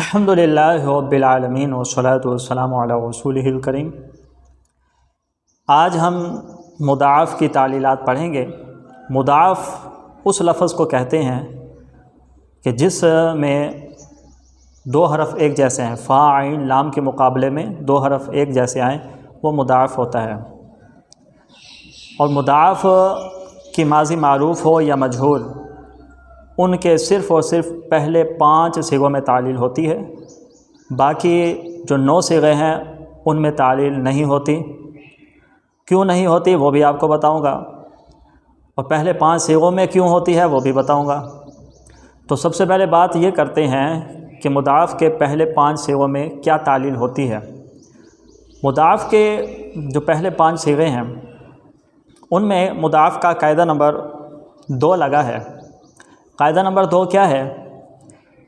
الحمدللہ رب العالمین والصلاۃ والسلام علی رسولہ الکریم۔ آج ہم مضاعف کی تعلیلات پڑھیں گے۔ مضاعف اس لفظ کو کہتے ہیں کہ جس میں دو حرف ایک جیسے ہیں، فا عین لام کے مقابلے میں دو حرف ایک جیسے آئیں، وہ مضاعف ہوتا ہے۔ اور مضاعف کی ماضی معروف ہو یا مجہول، ان کے صرف اور صرف پہلے 5 صیغوں میں تعلیل ہوتی ہے، باقی جو 9 صیغے ہیں ان میں تعلیل نہیں ہوتی۔ کیوں نہیں ہوتی وہ بھی آپ کو بتاؤں گا، اور پہلے 5 صیغوں میں کیوں ہوتی ہے وہ بھی بتاؤں گا۔ تو سب سے پہلے بات یہ کرتے ہیں کہ مضاعف کے پہلے 5 صیغوں میں کیا تعلیل ہوتی ہے۔ مضاعف کے جو پہلے 5 صیغے ہیں ان میں مضاعف کا قاعدہ نمبر 2 لگا ہے۔ قاعدہ نمبر 2 کیا ہے؟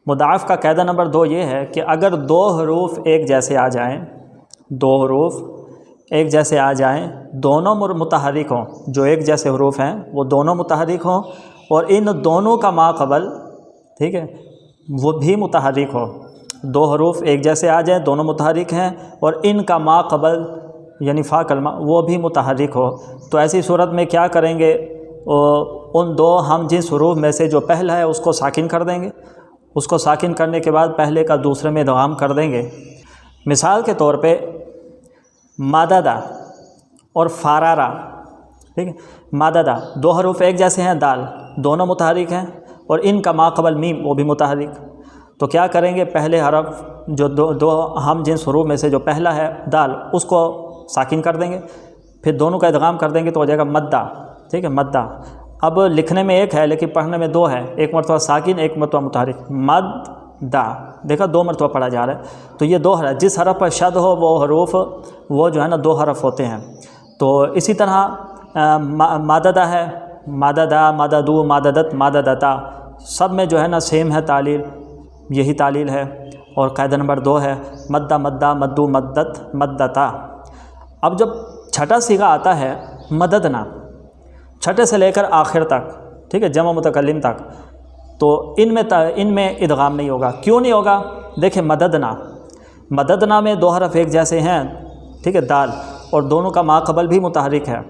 مضاعف کا قاعدہ نمبر 2 یہ ہے کہ اگر 2 حروف ایک جیسے آ جائیں، 2 حروف ایک جیسے آ جائیں، دونوں متحرک ہوں، جو ایک جیسے حروف ہیں وہ دونوں متحرک ہوں، اور ان دونوں کا ما قبل، ٹھیک ہے، وہ بھی متحرک ہو۔ 2 حروف ایک جیسے آ جائیں، دونوں متحرک ہیں، اور ان کا ما قبل یعنی فا کلمہ وہ بھی متحرک ہو، تو ایسی صورت میں کیا کریں گے؟ ان 2 ہم جنس حروف میں سے جو پہلا ہے اس کو ساکن کر دیں گے۔ اس کو ساکن کرنے کے بعد پہلے کا دوسرے میں ادغام کر دیں گے۔ مثال کے طور پہ ماددہ اور فارارا، ٹھیک ہے، ماددہ 2 حروف ایک جیسے ہیں، دال، دونوں متحرک ہیں، اور ان کا ما قبل میم وہ بھی متحرک۔ تو کیا کریں گے؟ پہلے حرف جو دو ہم جنس حروف میں سے جو پہلا ہے دال، اس کو ساکن کر دیں گے، پھر دونوں کا ادغام کر دیں گے تو ہو جائے گا مدہ، ٹھیک ہے، مدہ۔ اب لکھنے میں ایک ہے لیکن پڑھنے میں 2 ہے، ایک مرتبہ ساکن ایک مرتبہ متحرک، مدہ، دیکھا 2 مرتبہ پڑھا جا رہا ہے۔ تو یہ 2 حرف، جس حرف پر شد ہو وہ حروف وہ جو ہے نا 2 حرف ہوتے ہیں۔ تو اسی طرح ماددہ ہے، ماددہ، ماددو، ماددت، ماددتا، سب میں جو ہے نا سیم ہے تعلیل، یہی تعلیل ہے۔ اور قاعدہ نمبر 2 ہے مدہ، مدہ، مدو، مدت، مدتا۔ اب جب چھٹا صیغہ آتا ہے مددنا، چھٹے سے لے کر آخر تک، ٹھیک ہے، جمع متکلم تک، تو ان میں ادغام نہیں ہوگا۔ کیوں نہیں ہوگا؟ دیکھیں مددنا، مددنا میں 2 حرف ایک جیسے ہیں، ٹھیک ہے، دال، اور دونوں کا ما قبل بھی متحرک ہے،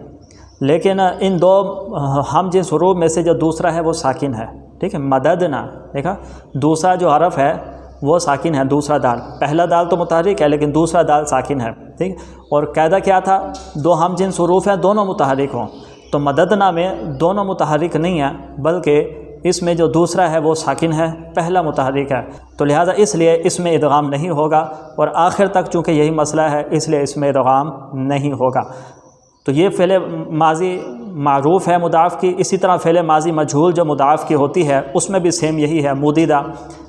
لیکن ان 2 ہم جنس حروف میں سے جو دوسرا ہے وہ ساکن ہے، ٹھیک ہے، مددنا، دیکھا دوسرا جو حرف ہے وہ ساکن ہے، دوسرا دال، پہلا دال تو متحرک ہے لیکن دوسرا دال ساکن ہے، ٹھیک۔ اور قاعدہ کیا تھا؟ 2 ہم جنس حروف ہیں، دونوں متحرک ہوں، تو مددنا میں دونوں متحرک نہیں ہیں، بلکہ اس میں جو دوسرا ہے وہ ساکن ہے، پہلا متحرک ہے، تو لہٰذا اس لیے اس میں ادغام نہیں ہوگا، اور آخر تک چونکہ یہی مسئلہ ہے اس لیے اس میں ادغام نہیں ہوگا۔ تو یہ فعل ماضی معروف ہے مضاعف کی۔ اسی طرح فعل ماضی مجہول جو مضاعف کی ہوتی ہے اس میں بھی سیم یہی ہے، مودیدہ،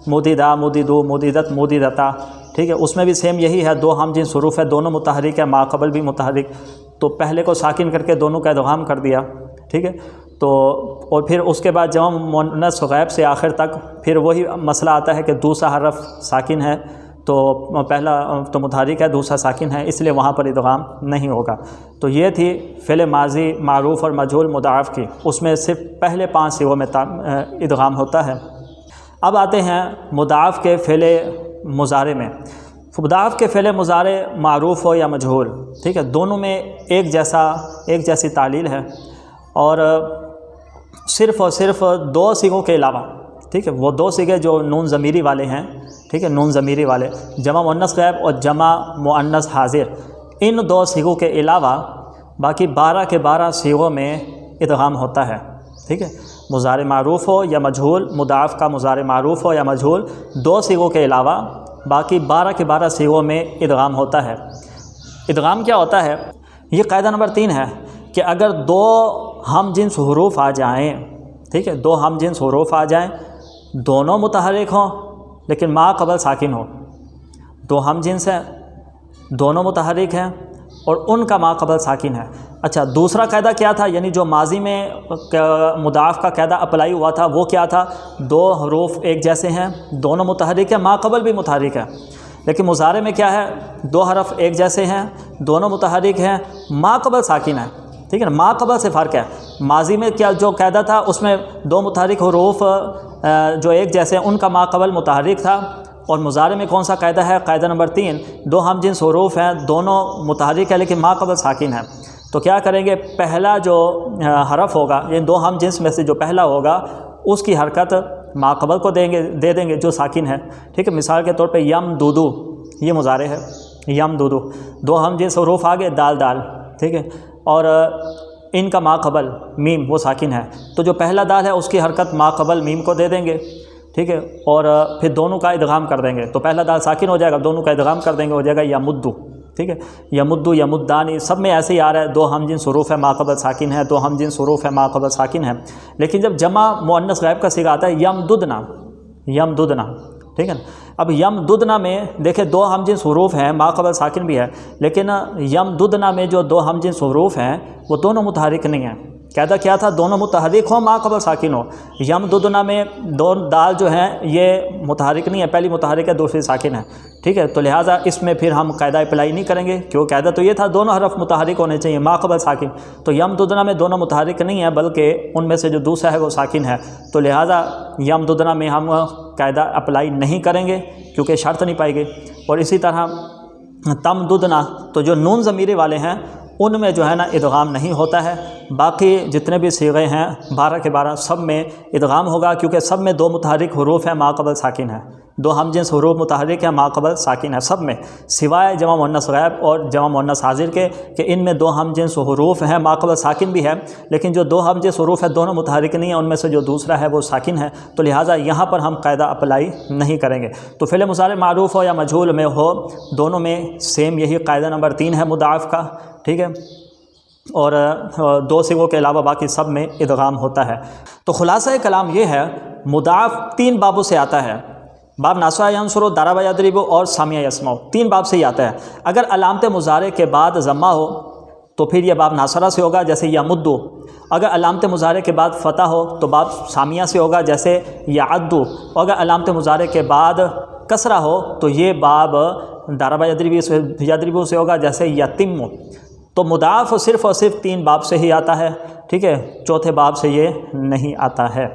مودیدہ، مودیدو، مودیدت، مودیدتا، ٹھیک ہے، اس میں بھی سیم یہی ہے، 2 ہم جنس حروف ہے، دونوں متحرک ہے، ما قبل بھی متحرک، تو پہلے کو ساکن کر کے دونوں کا ادغام کر دیا، ٹھیک ہے۔ تو اور پھر اس کے بعد جمع مؤنث غائب سے آخر تک پھر وہی مسئلہ آتا ہے کہ دوسرا حرف ساکن ہے تو پہلا تو متحرک ہے، دوسرا ساکن ہے، اس لیے وہاں پر ادغام نہیں ہوگا۔ تو یہ تھی فعل ماضی معروف اور مجہول مضاعف کی، اس میں صرف پہلے 5 صیغوں میں ادغام ہوتا ہے۔ اب آتے ہیں مضاعف کے فعل مضارع میں۔ مضاعف کے فعل مضارع معروف ہو یا مجہول، ٹھیک ہے، دونوں میں ایک جیسی تعلیل ہے، اور صرف اور صرف 2 صیغوں کے علاوہ، ٹھیک ہے، وہ 2 صیغے جو نون ضمیری والے ہیں، ٹھیک ہے، نون ضمیری والے، جمع مؤنث غائب اور جمع مؤنث حاضر، ان 2 صیغوں کے علاوہ باقی 12 کے 12 صیغوں میں ادغام ہوتا ہے، ٹھیک ہے، مضارع معروف ہو یا مجہول، مضاعف کا مضارع معروف ہو یا مجہول، 2 صیغوں کے علاوہ باقی 12 کے 12 صیغوں میں ادغام ہوتا ہے۔ ادغام کیا ہوتا ہے؟ یہ قاعدہ نمبر 3 ہے کہ اگر 2 ہم جنس حروف آ جائیں، ٹھیک ہے، 2 ہم جنس حروف آ جائیں، دونوں متحرک ہوں لیکن ما قبل ساکن ہو، 2 ہم جنس ہیں، دونوں متحرک ہیں، اور ان کا ما قبل ساکن ہے۔ اچھا، دوسرا قاعدہ کیا تھا؟ یعنی جو ماضی میں مضاعف کا قاعدہ اپلائی ہوا تھا وہ کیا تھا؟ 2 حروف ایک جیسے ہیں، دونوں متحرک ہیں، ما قبل بھی متحرک ہے، لیکن مضارع میں کیا ہے؟ 2 حرف ایک جیسے ہیں، دونوں متحرک ہیں، ما قبل ساکن ہے، ٹھیک ہے نا، ما قبل سے فرق ہے۔ ماضی میں کیا جو قاعدہ تھا اس میں 2 متحرک حروف جو ایک جیسے ہیں ان کا ما قبل متحرک تھا، اور مضارع میں کون سا قاعدہ ہے؟ قاعدہ نمبر 3، دو ہم جنس حروف ہیں، دونوں متحرک ہے لیکن ما قبل ساکن ہے، تو کیا کریں گے؟ پہلا جو حرف ہوگا، یعنی دو ہم جنس میں سے جو پہلا ہوگا اس کی حرکت ما قبل کو دے دیں گے جو ساکن ہے، ٹھیک ہے؟ مثال کے طور پہ یم دودو، یہ مضارع ہے، یم دودو، دو ہم جنس حروف آگے دال دال، ٹھیک ہے؟ اور ان کا ما قبل میم وہ ساکن ہے، تو جو پہلا دال ہے اس کی حرکت ما قبل میم کو دے دیں گے، ٹھیک ہے؟ اور پھر دونوں کا ادغام کر دیں گے، تو پہلا دال ساکن ہو جائے گا، دونوں کا ادغام کر دیں گے، ہو جائے گا یمدو، ٹھیک ہے؟ یمدو، یمدانی، سب میں ایسے ہی آ رہا ہے، دو ہم جنس حروف ہے ما قبل ساکن ہے، دو ہم جنس حروف ہے ما قبل ساکن ہے، لیکن جب جمع مؤنث غائب کا صیغہ آتا ہے یمددنا، یمددنا، ٹھیک ہے نا؟ اب یمددنا میں دیکھیں دو ہم جنس حروف ہیں، ما قبل ساکن بھی ہے، لیکن یمددنا میں جو دو ہم جنس حروف ہیں وہ دونوں متحرک نہیں ہیں، قاعدہ کیا تھا؟ دونوں متحرک ہوں، ما قبل ساکن ہو۔ یمددنا میں دو دال جو ہیں یہ متحرک نہیں ہے، پہلی متحرک ہے دوسری ساکن ہے، ٹھیک ہے؟ تو لہٰذا اس میں پھر ہم قاعدہ اپلائی نہیں کریں گے، کیوں؟ قاعدہ تو یہ تھا دونوں حرف متحرک ہونے چاہیے ما قبل ساکن، تو یمددنا میں دونوں متحرک نہیں ہیں بلکہ ان میں سے جو دوسرا ہے وہ ساکن ہے، تو لہٰذا یمددنا میں ہم قاعدہ اپلائی نہیں کریں گے کیونکہ شرط نہیں پائی گئی۔ اور اسی طرح تمددنا، تو جو نون ضمیرے والے ہیں ان میں جو ہے نا ادغام نہیں ہوتا ہے، باقی جتنے بھی صیغے ہیں 12 کے 12 سب میں ادغام ہوگا، کیونکہ سب میں دو متحرک حروف ہیں ما قبل ساکن ہے، دو ہم جنس حروف متحرک ہیں ما قبل ساکن ہے سب میں، سوائے جمع مؤنث غائب اور جمع مؤنث حاضر کے، کہ ان میں دو ہم جنس حروف ہیں ما قبل ساکن بھی ہے، لیکن جو دو ہم جنس حروف ہیں دونوں متحرک نہیں ہیں، ان میں سے جو دوسرا ہے وہ ساکن ہے، تو لہٰذا یہاں پر ہم قاعدہ اپلائی نہیں کریں گے۔ تو فعل مضارع معروف ہو یا مجہول میں ہو، دونوں میں سیم یہی قاعدہ نمبر 3 ہے مضاعف کا، ٹھیک ہے؟ اور دو صیغوں کے علاوہ باقی سب میں ادغام ہوتا ہے۔ تو خلاصہ کلام یہ ہے، مضاعف 3 بابوں سے آتا ہے، باب ناصع ینصر، ضرب یضرب اور سمع یسمع، 3 باب سے ہی آتا ہے۔ اگر علامت مضارع کے بعد ضمہ ہو تو پھر یہ باب ناصرہ سے ہوگا جیسے یمدو، اگر علامت مضارع کے بعد فتح ہو تو باب سامیہ سے ہوگا جیسے یعدو، اور اگر علامت مضارع کے بعد کسرہ ہو تو یہ باب ضرب یضرب سے ہوگا جیسے یتم۔ تو مضاعف صرف اور صرف 3 باب سے ہی آتا ہے، ٹھیک ہے؟ چوتھے باب سے یہ نہیں آتا ہے۔